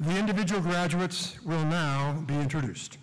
The individual graduates will now be introduced.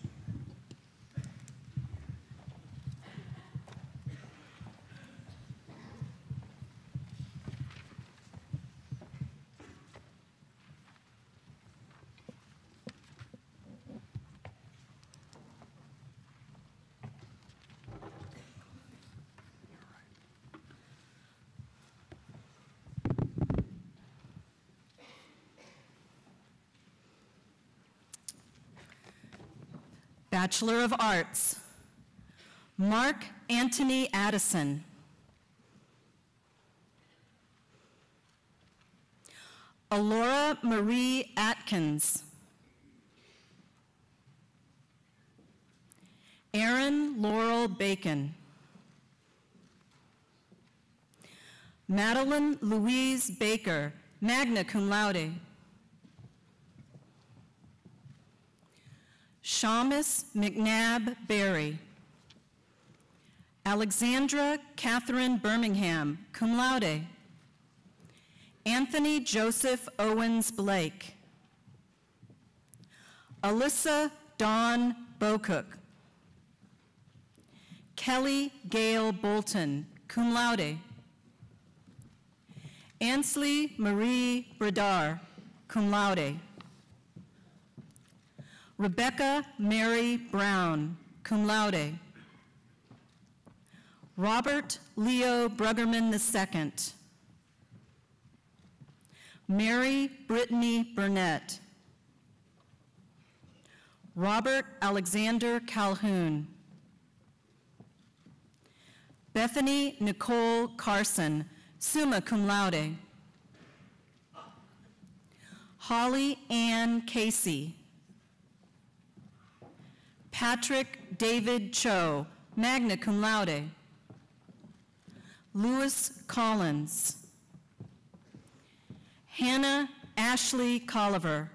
Bachelor of Arts, Mark Anthony Addison. Alora Marie Atkins. Erin Laurel Bacon. Madeline Louise Baker, magna cum laude. Shamus McNabb Berry. Alexandra Catherine Birmingham, cum laude. Anthony Joseph Owens Blake. Alyssa Dawn Bocook. Kelly Gail Bolton, cum laude. Ansley Marie Bradar, cum laude. Rebecca Mary Brown, cum laude. Robert Leo Bruggerman II. Mary Brittany Burnett. Robert Alexander Calhoun. Bethany Nicole Carson, summa cum laude. Holly Ann Casey. Patrick David Cho, magna cum laude. Lewis Collins. Hannah Ashley Colliver.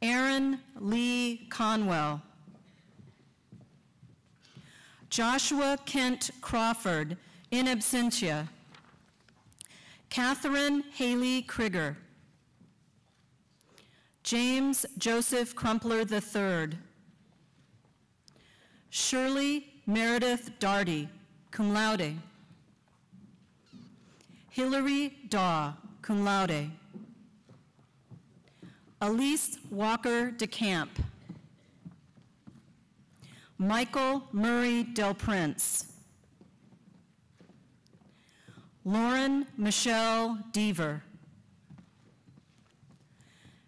Aaron Lee Conwell. Joshua Kent Crawford, in absentia. Catherine Haley Krieger. James Joseph Crumpler III. Shirley Meredith Darty, cum laude. Hillary Daw, cum laude. Elise Walker DeCamp. Michael Murray Del Prince. Lauren Michelle Deaver.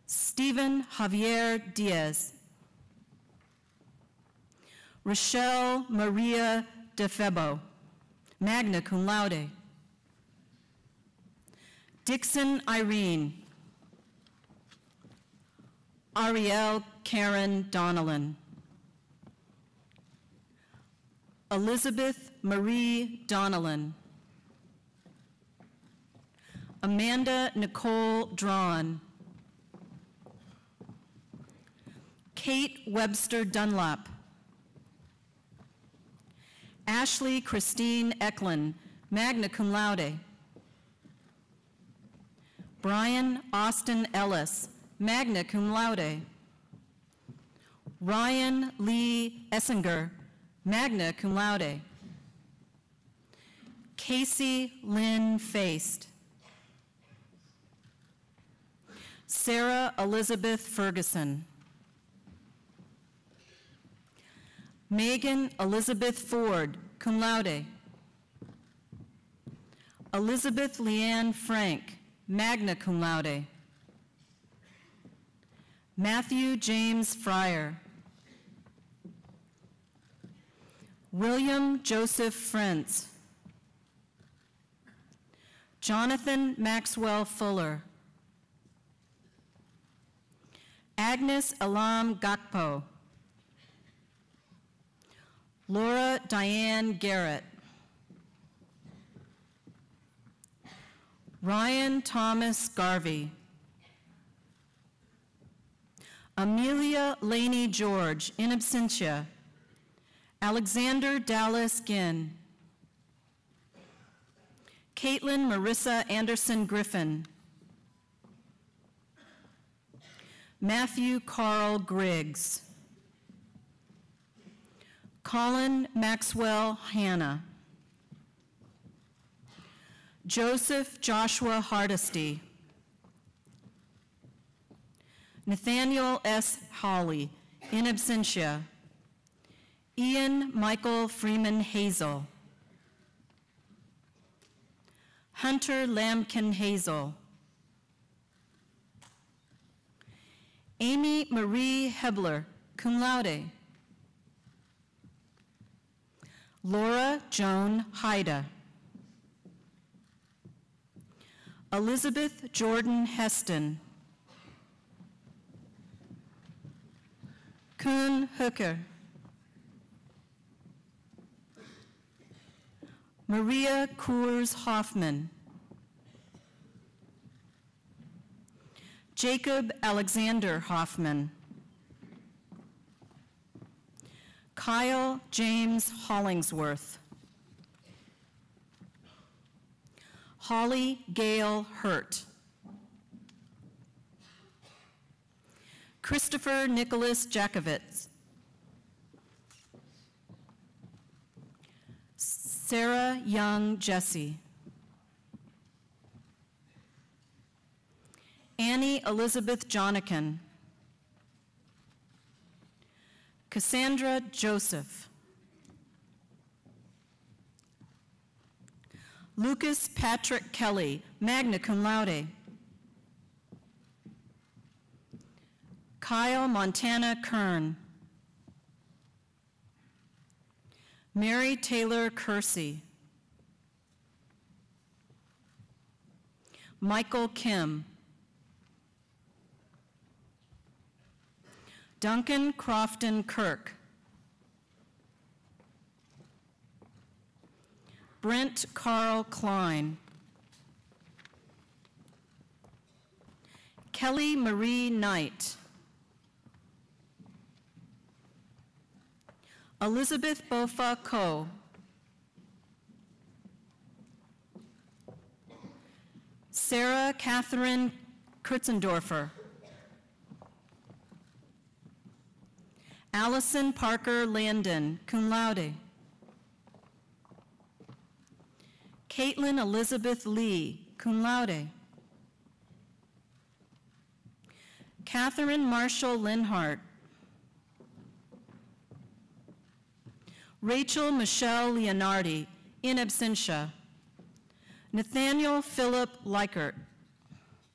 Stephen Javier Diaz. Rochelle Maria DeFebo, magna cum laude. Dixon Irene. Ariel Karen Donnellan. Elizabeth Marie Donnellan. Amanda Nicole Drawn. Kate Webster Dunlap. Ashley Christine Eklund, magna cum laude. Brian Austin Ellis, magna cum laude. Ryan Lee Essinger, magna cum laude. Casey Lynn Feist. Sarah Elizabeth Ferguson. Megan Elizabeth Ford, cum laude. Elizabeth Leanne Frank, magna cum laude. Matthew James Fryer. William Joseph Frentz. Jonathan Maxwell Fuller. Agnes Elam Gakpo. Laura Diane Garrett. Ryan Thomas Garvey. Amelia Laney George, in absentia. Alexander Dallas Ginn. Caitlin Marissa Anderson Griffin. Matthew Carl Griggs. Colin Maxwell Hanna. Joseph Joshua Hardesty. Nathaniel S. Hawley, in absentia. Ian Michael Freeman Hazel. Hunter Lambkin Hazel. Amy Marie Hebler, cum laude. Laura Joan Haida. Elizabeth Jordan Heston. Kuhn Hooker. Maria Coors Hoffman. Jacob Alexander Hoffman. Kyle James Hollingsworth. Holly Gail Hurt. Christopher Nicholas Jakovitz. Sarah Young Jesse. Annie Elizabeth Jonikin. Cassandra Joseph. Lucas Patrick Kelly, magna cum laude. Kyle Montana Kern. Mary Taylor Kersey. Michael Kim. Duncan Crofton Kirk. Brent Carl Klein. Kelly Marie Knight. Elizabeth Bofa Coe. Sarah Catherine Kurtzendorfer. Allison Parker Landon, cum laude. Caitlin Elizabeth Lee, cum laude. Catherine Marshall Linhart. Rachel Michelle Leonardi, in absentia. Nathaniel Philip Likert,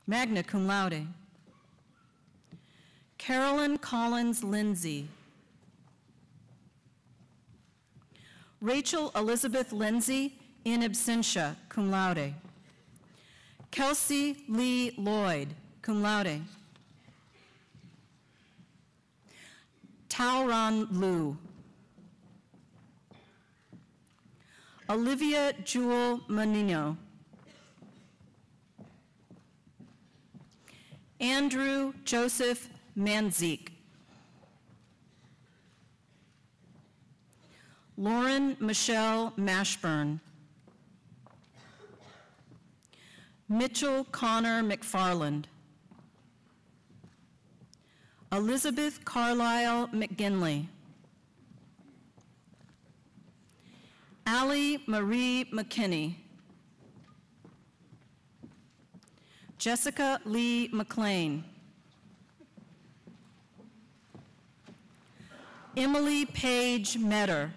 magna cum laude. Carolyn Collins Lindsay. Rachel Elizabeth Lindsay, in absentia, cum laude. Kelsey Lee Lloyd, cum laude. Taoran Liu. Olivia Jewel Menino. Andrew Joseph Manzik. Lauren Michelle Mashburn. Mitchell Connor McFarland. Elizabeth Carlisle McGinley. Allie Marie McKinney. Jessica Lee McLean. Emily Page Metter.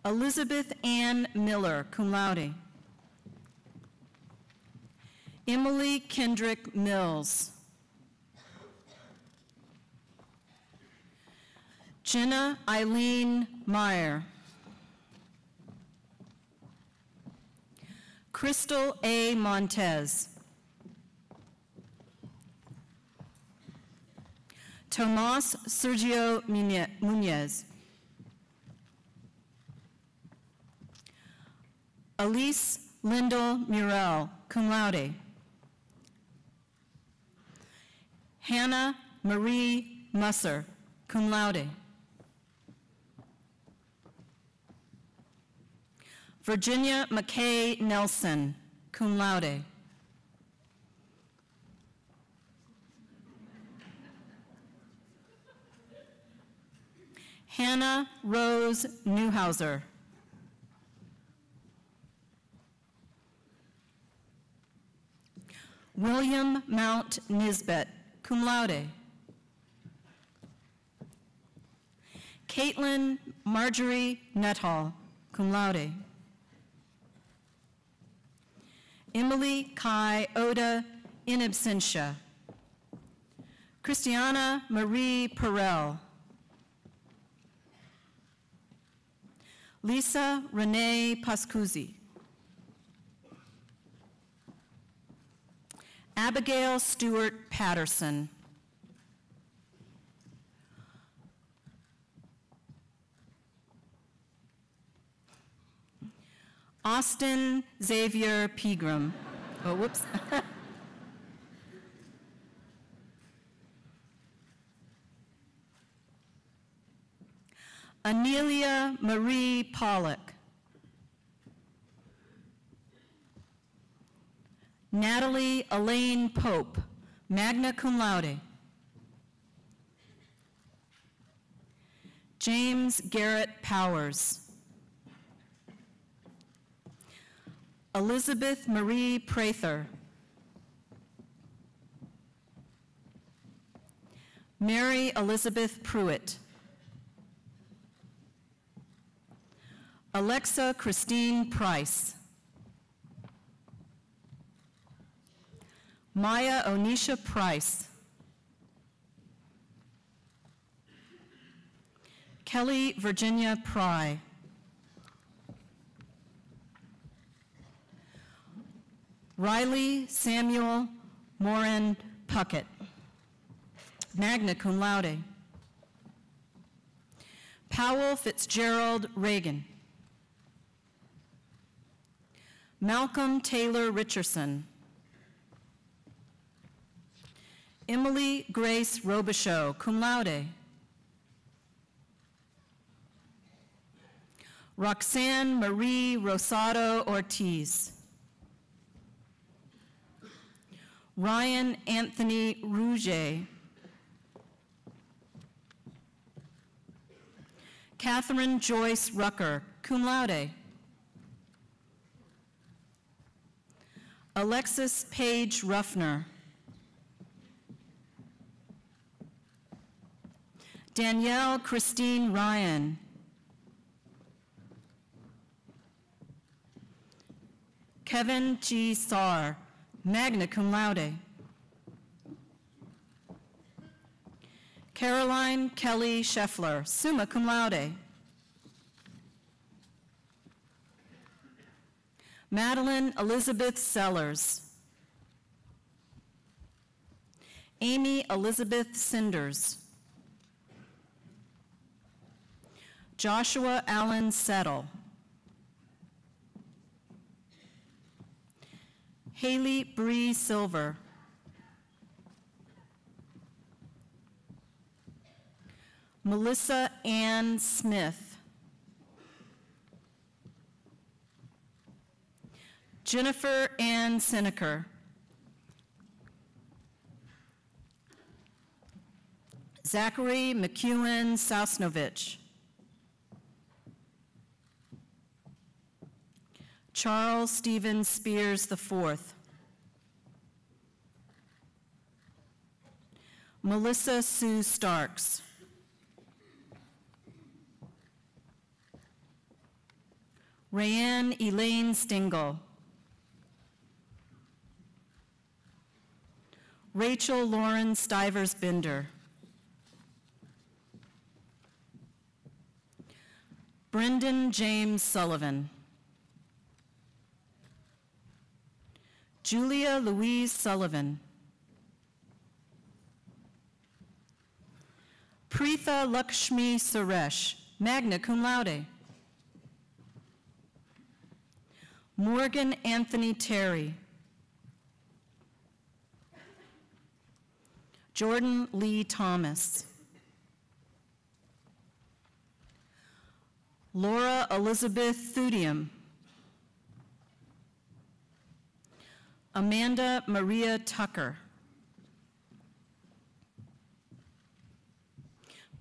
Elizabeth Ann Miller, cum laude. Emily Kendrick Mills. Jenna Eileen Meyer. Crystal A. Montez. Tomas Sergio Munez. Elise Lyndall Murrell, cum laude. Hannah Marie Musser, cum laude. Virginia McKay Nelson, cum laude. Hannah Rose Newhauser. William Mount Nisbet, cum laude. Caitlin Marjorie Nuttall, cum laude. Emily Kai Oda, in absentia. Christiana Marie Perel. Lisa Renee Pascuzzi. Abigail Stewart Patterson. Austin Xavier Pegram. Oh, whoops. Anelia Marie Pollock. Natalie Elaine Pope, magna cum laude. James Garrett Powers. Elizabeth Marie Prather. Mary Elizabeth Pruitt. Alexa Christine Price. Maya Onisha Price. Kelly Virginia Pry. Riley Samuel Morin Puckett, magna cum laude. Powell Fitzgerald Reagan. Malcolm Taylor Richardson. Emily Grace Robichaux, cum laude. Roxanne Marie Rosado Ortiz. Ryan Anthony Rouget. Catherine Joyce Rucker, cum laude. Alexis Paige Ruffner. Danielle Christine Ryan. Kevin G. Saar, magna cum laude. Caroline Kelly Scheffler, summa cum laude. Madeline Elizabeth Sellers. Amy Elizabeth Cinders. Joshua Allen Settle. Haley Bree Silver. Melissa Ann Smith. Jennifer Ann Seneker. Zachary McEwen Sosnovich. Charles Stephen Spears IV. Melissa Sue Starks. Rayanne Elaine Stingle. Rachel Lauren Stivers Bender. Brendan James Sullivan. Julia Louise Sullivan. Preetha Lakshmi Suresh, magna cum laude. Morgan Anthony Terry. Jordan Lee Thomas. Laura Elizabeth Thudium. Amanda Maria Tucker.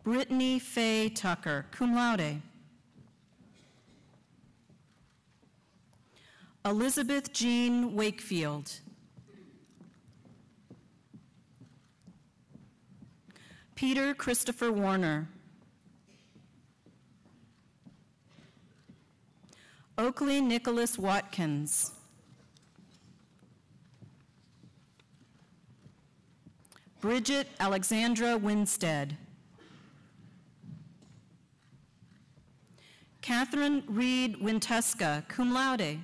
Brittany Faye Tucker, cum laude. Elizabeth Jean Wakefield. Peter Christopher Warner. Oakley Nicholas Watkins. Bridget Alexandra Winstead. Catherine Reed Winteska, cum laude.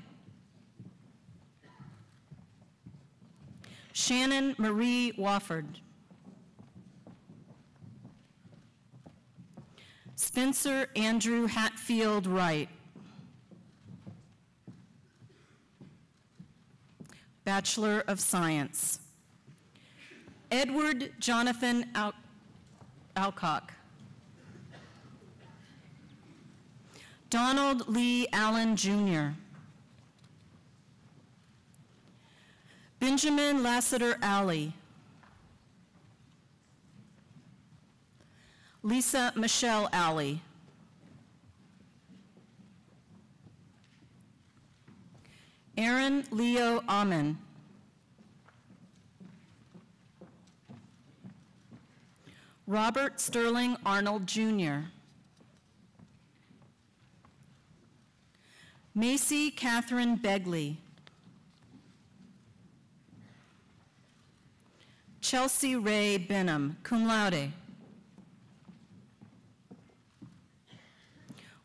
Shannon Marie Wofford. Spencer Andrew Hatfield Wright. Bachelor of Science. Edward Jonathan Alcock. Donald Lee Allen, Jr. Benjamin Lassiter Alley. Lisa Michelle Alley. Aaron Leo Amen. Robert Sterling Arnold, Jr. Macy Catherine Begley. Chelsea Ray Benham, cum laude.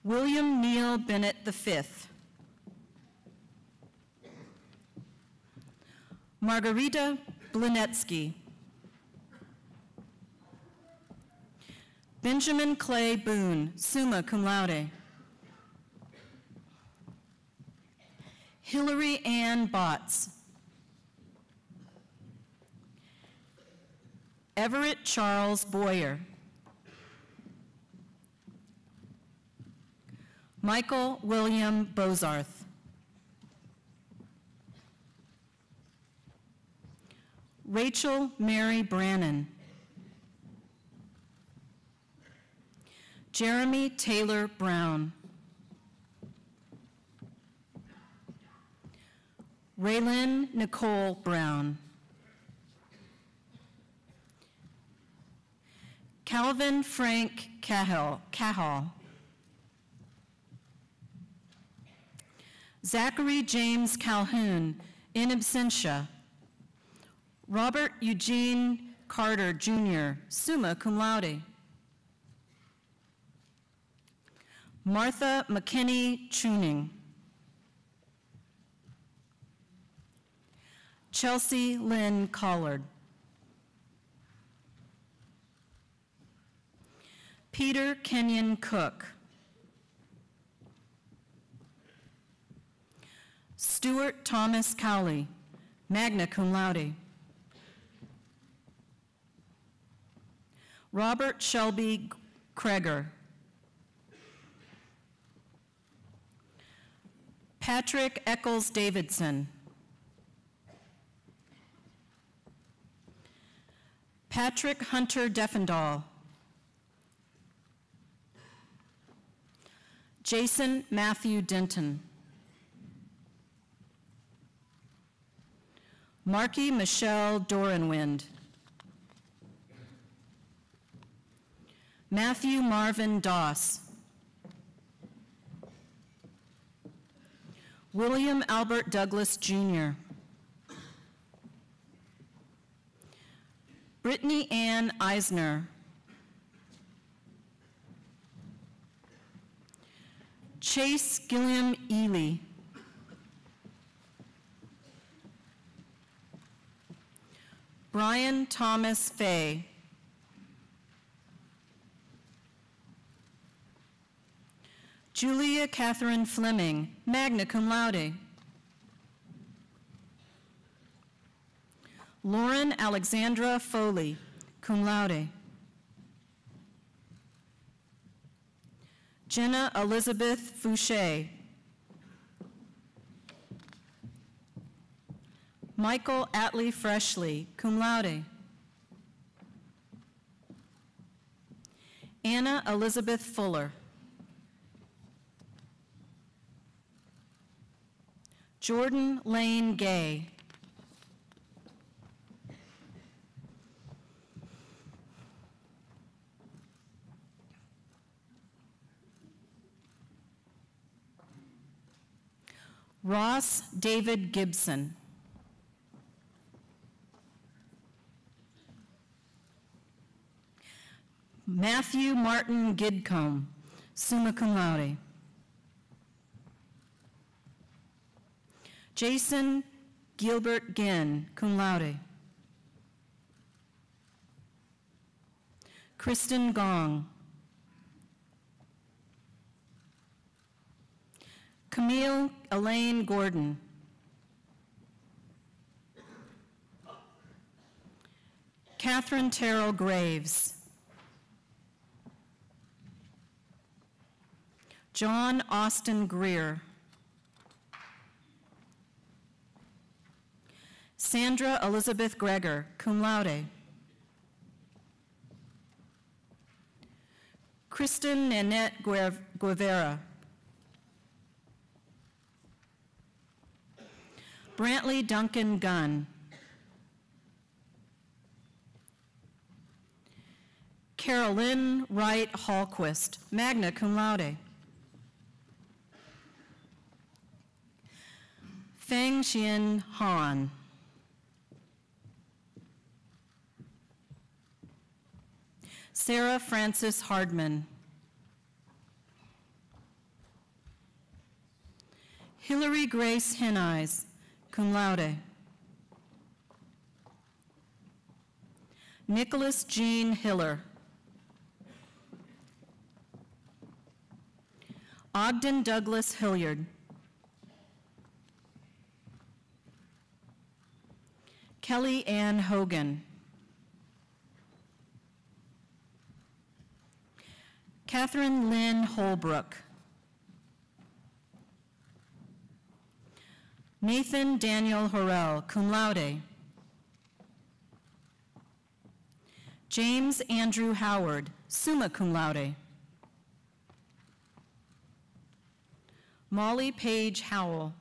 William Neal Bennett V. Margarita Blinetsky. Benjamin Clay Boone, summa cum laude. Hillary Ann Botts. Everett Charles Boyer. Michael William Bozarth. Rachel Mary Brannon. Jeremy Taylor Brown. Raylyn Nicole Brown. Calvin Frank Cahall. Zachary James Calhoun, in absentia. Robert Eugene Carter, Jr., summa cum laude. Martha McKinney Tuning. Chelsea Lynn Collard. Peter Kenyon Cook. Stuart Thomas Cowley, magna cum laude. Robert Shelby Kreger. Patrick Eccles Davidson. Patrick Hunter Deffendahl. Jason Matthew Denton. Marky Michelle Dorenwind. Matthew Marvin Doss. William Albert Douglas, Jr. Brittany Ann Eisner. Chase Gilliam Ely. Brian Thomas Fay. Julia Catherine Fleming, magna cum laude. Lauren Alexandra Foley, cum laude. Jenna Elizabeth Fouché. Michael Atlee Freshley, cum laude. Anna Elizabeth Fuller. Jordan Lane Gay. Ross David Gibson. Matthew Martin Gidcombe, summa cum laude. Jason Gilbert Ginn, cum laude. Kristen Gong. Camille Elaine Gordon. Catherine Terrell Graves. John Austin Greer. Sandra Elizabeth Gregor, cum laude. Kristen Nanette Guevara. Brantley Duncan Gunn. Carolyn Wright Hallquist, magna cum laude. Feng Xian Han. Sarah Frances Hardman. Hillary Grace Heneyes, cum laude. Nicholas Jean Hiller. Ogden Douglas Hilliard. Kelly Ann Hogan. Catherine Lynn Holbrook. Nathan Daniel Horrell, cum laude. James Andrew Howard, summa cum laude. Molly Page Howell.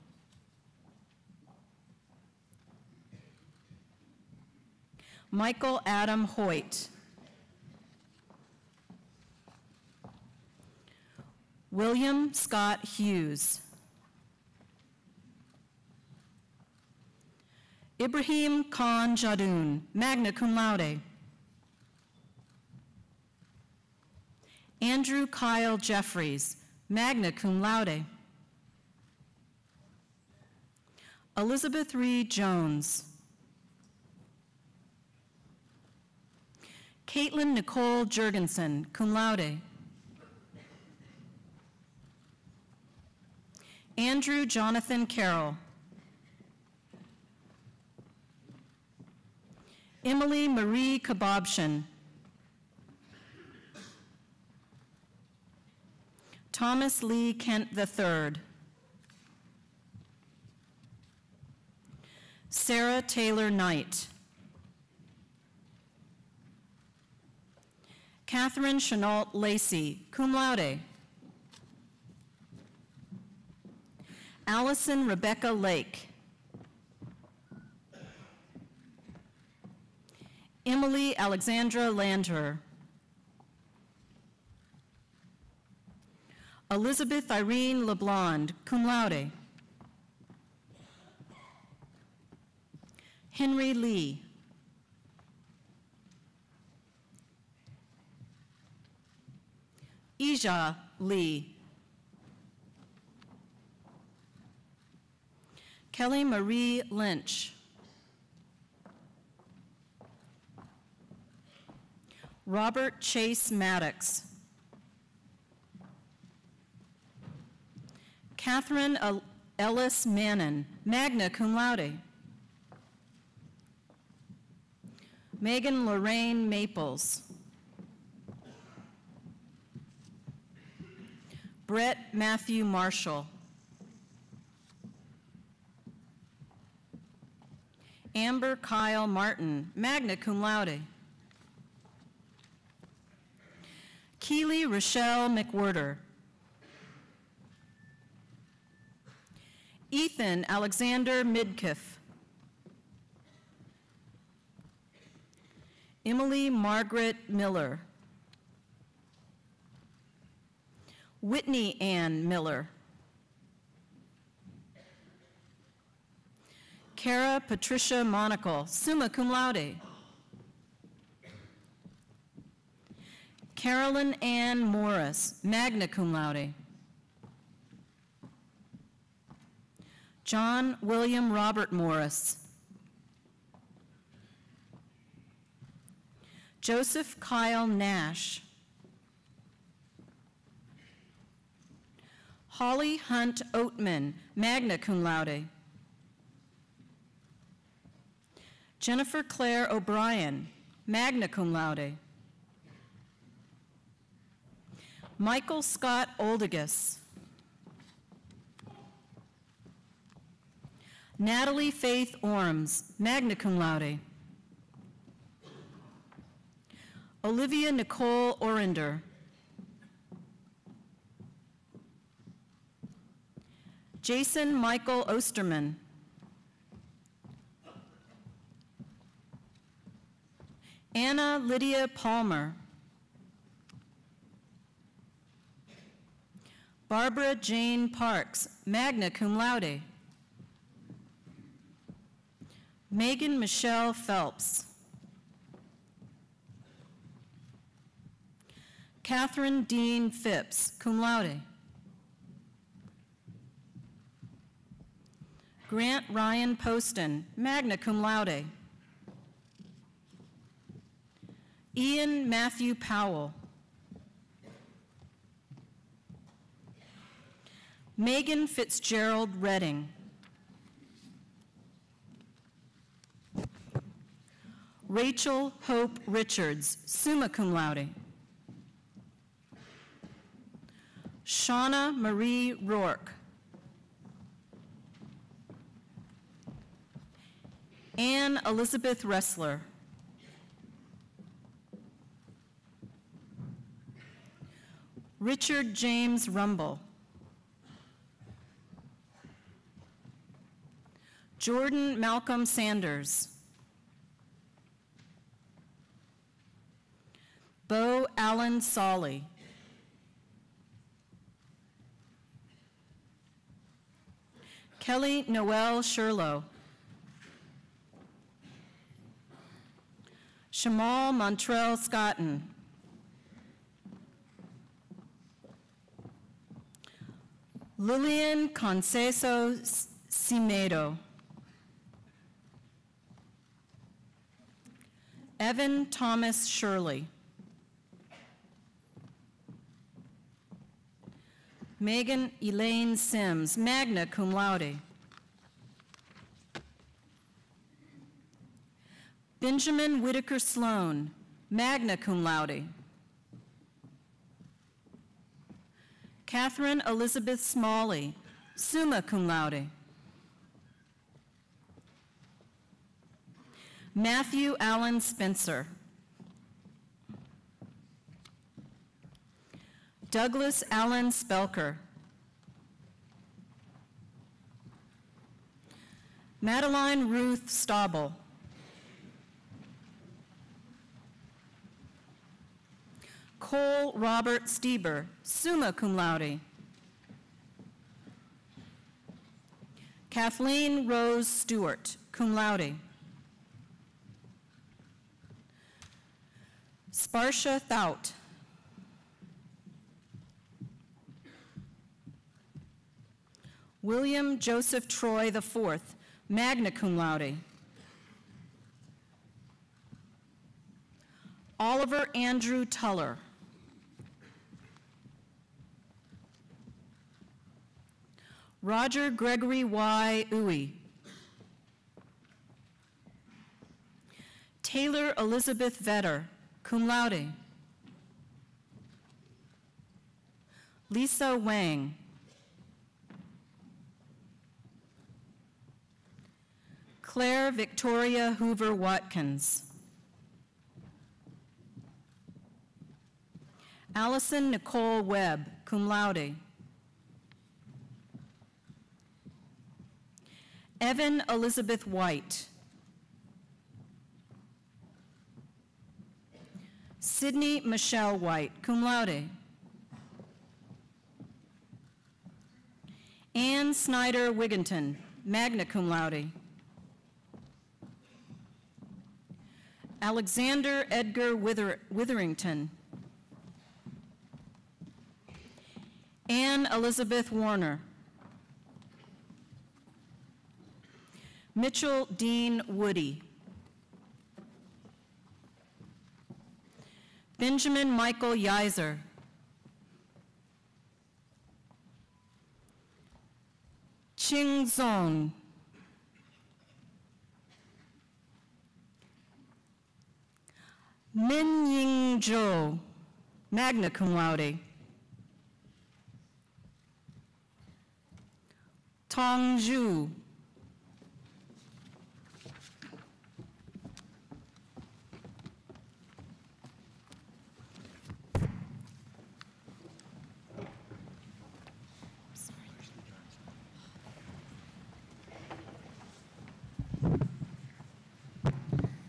Michael Adam Hoyt. William Scott Hughes. Ibrahim Khan Jadoun, magna cum laude. Andrew Kyle Jeffries, magna cum laude. Elizabeth Reed Jones. Caitlin Nicole Jurgensen, cum laude. Andrew Jonathan Carroll. Emily Marie Kababshin. Thomas Lee Kent III. Sarah Taylor Knight. Catherine Chenault Lacey, cum laude. Allison Rebecca Lake. Emily Alexandra Landher. Elizabeth Irene LeBlond, cum laude. Henry Lee. Ija Lee. Kelly Marie Lynch. Robert Chase Maddox. Catherine Ellis Mannon, magna cum laude. Megan Lorraine Maples. Brett Matthew Marshall. Amber Kyle Martin, magna cum laude. Keely Rochelle McWhirter. Ethan Alexander Midkiff. Emily Margaret Miller. Whitney Ann Miller. Kara Patricia Monacle, summa cum laude. Carolyn Ann Morris, magna cum laude. John William Robert Morris. Joseph Kyle Nash. Holly Hunt Oatman, magna cum laude. Jennifer Claire O'Brien, magna cum laude. Michael Scott Oldigus. Natalie Faith Orms, magna cum laude. Olivia Nicole Orinder. Jason Michael Osterman. Anna Lydia Palmer. Barbara Jane Parks, magna cum laude. Megan Michelle Phelps. Catherine Dean Phipps, cum laude. Grant Ryan Poston, magna cum laude. Ian Matthew Powell. Megan Fitzgerald Redding. Rachel Hope Richards, summa cum laude. Shauna Marie Rourke. Anne Elizabeth Ressler. Richard James Rumble. Jordan Malcolm Sanders. Bo Allen Solly. Kelly Noel Sherlow. Shamal Montrell Scotton. Lillian Conceso Cimedo. Evan Thomas Shirley. Megan Elaine Sims, magna cum laude. Benjamin Whitaker Sloan, magna cum laude. Catherine Elizabeth Smalley, summa cum laude. Matthew Allen Spencer. Douglas Allen Spelker. Madeline Ruth Staubel. Cole Robert Stieber, summa cum laude. Kathleen Rose Stewart, cum laude. Sparsha Thout. William Joseph Troy IV, magna cum laude. Oliver Andrew Tuller. Roger Gregory Y. Uwe. Taylor Elizabeth Vetter, cum laude. Lisa Wang. Claire Victoria Hoover Watkins. Allison Nicole Webb, cum laude. Evan Elizabeth White. Sydney Michelle White, cum laude. Ann Snyder Wigginton, magna cum laude. Alexander Edgar Witherington. Ann Elizabeth Warner. Mitchell Dean Woody. Benjamin Michael Yiser. Ching Zong. Min Ying Zhou, magna cum laude. Tong Zhu.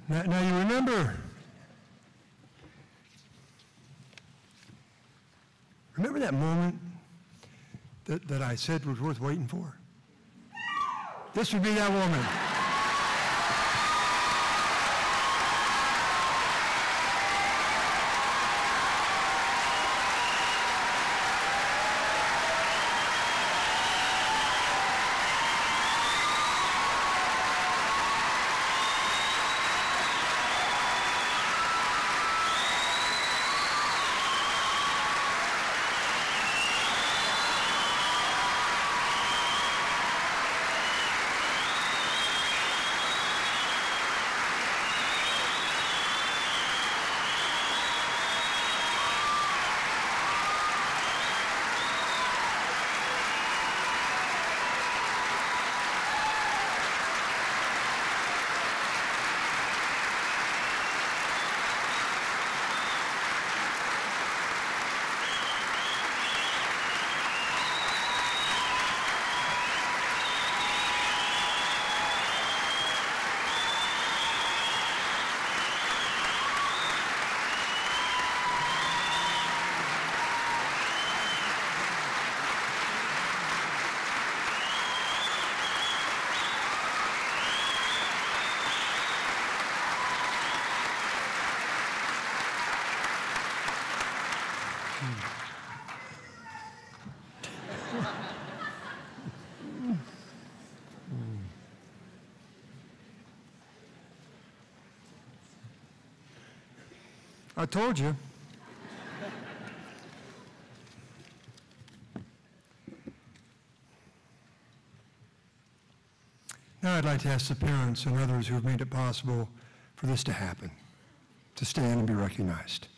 Now you remember that moment that I said was worth waiting for? This would be that woman. I told you. Now I'd like to ask the parents and others who have made it possible for this to happen, to stand and be recognized.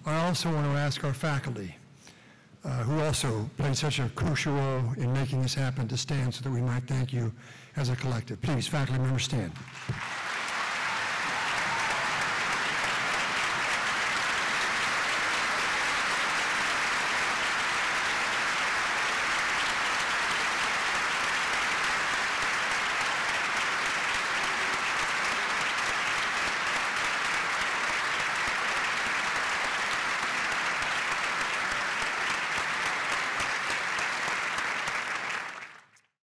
I also want to ask our faculty, who also played such a crucial role in making this happen, to stand so that we might thank you as a collective. Please, faculty members, stand.